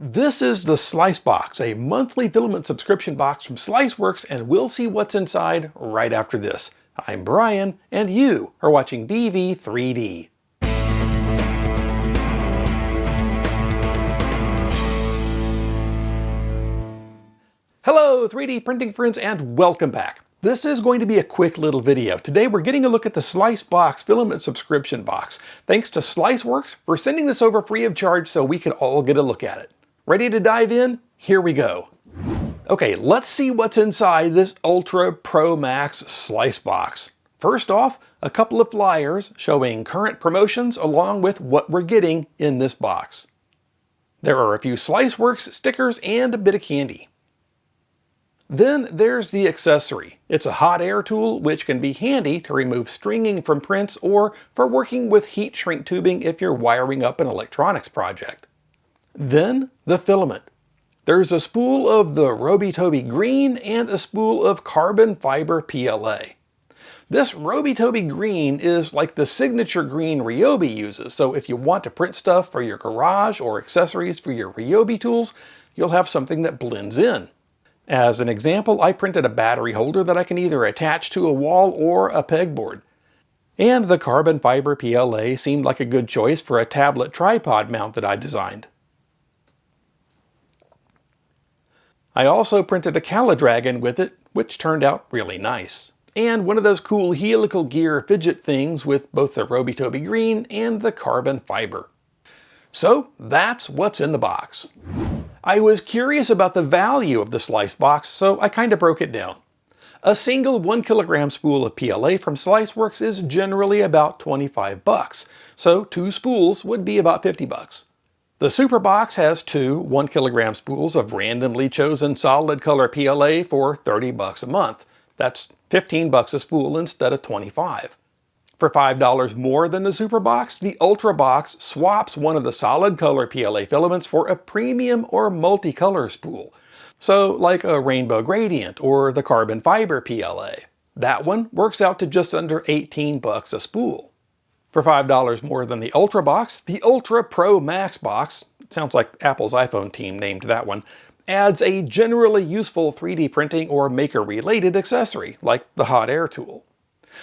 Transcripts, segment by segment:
This is the SliceBox, a monthly filament subscription box from SliceWorx, and we'll see what's inside right after this. I'm Brian, and you are watching BV3D. Hello 3D printing friends, and welcome back. This is going to be a quick little video. Today we're getting a look at the SliceBox Filament Subscription Box. Thanks to SliceWorx for sending this over free of charge so we could all get a look at it. Ready to dive in? Here we go. Okay, let's see what's inside this Ultra Pro Max SliceBox. First off, a couple of flyers showing current promotions along with what we're getting in this box. There are a few SliceWorx stickers and a bit of candy. Then there's the accessory. It's a hot air tool which can be handy to remove stringing from prints or for working with heat shrink tubing if you're wiring up an electronics project. Then the filament. There's a spool of the Roby-Toby green and a spool of carbon fiber PLA. This Roby-Toby green is like the signature green Ryobi uses, so if you want to print stuff for your garage or accessories for your Ryobi tools, you'll have something that blends in. As an example, I printed a battery holder that I can either attach to a wall or a pegboard. And the carbon fiber PLA seemed like a good choice for a tablet tripod mount that I designed. I also printed a Calidragon with it, which turned out really nice. And one of those cool helical gear fidget things with both the Roby-Toby green and the carbon fiber. So that's what's in the box. I was curious about the value of the SliceBox, so I kind of broke it down. A single 1 kilogram spool of PLA from SliceWorx is generally about 25 bucks, so 2 spools would be about 50 bucks. The Super Box has 2 1 kilogram spools of randomly chosen solid color PLA for 30 bucks a month. That's 15 bucks a spool instead of 25. For $5 more than the Super Box, the Ultra Box swaps one of the solid color PLA filaments for a premium or multicolor spool. So like a Rainbow Gradient or the carbon fiber PLA. That one works out to just under 18 bucks a spool. For $5 more than the Ultra Box, the Ultra Pro Max Box, it sounds like Apple's iPhone team named that one, adds a generally useful 3D printing or maker-related accessory, like the hot air tool.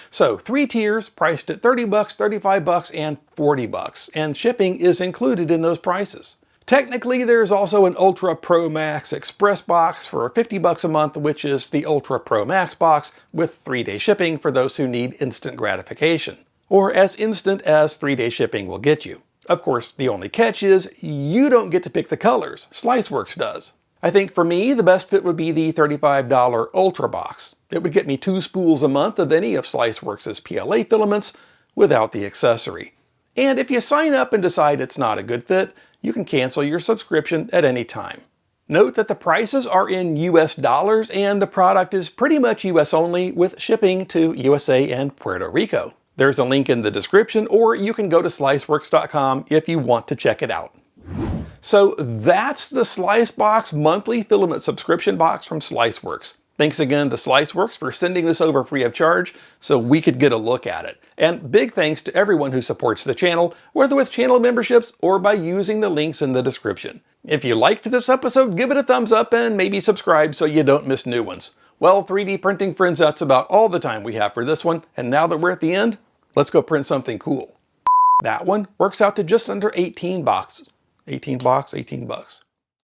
So 3 tiers priced at 30 bucks, 35 bucks, and 40 bucks, and shipping is included in those prices. Technically, there's also an Ultra Pro Max Express box for 50 bucks a month, which is the Ultra Pro Max box with 3-day shipping for those who need instant gratification. Or as instant as 3-day shipping will get you. Of course, the only catch is you don't get to pick the colors. SliceWorx does. I think for me, the best fit would be the $35 Ultra Box. It would get me 2 spools a month of any of SliceWorx's PLA filaments without the accessory. And if you sign up and decide it's not a good fit, you can cancel your subscription at any time. Note that the prices are in US dollars and the product is pretty much US only with shipping to USA and Puerto Rico. There's a link in the description, or you can go to SliceWorx.com if you want to check it out. So that's the SliceBox monthly filament subscription box from SliceWorx. Thanks again to SliceWorx for sending this over free of charge so we could get a look at it. And big thanks to everyone who supports the channel, whether with channel memberships or by using the links in the description. If you liked this episode, give it a thumbs up and maybe subscribe so you don't miss new ones. Well, 3D printing friends, that's about all the time we have for this one. And now that we're at the end, let's go print something cool. That one works out to just under 18 bucks. 18 bucks.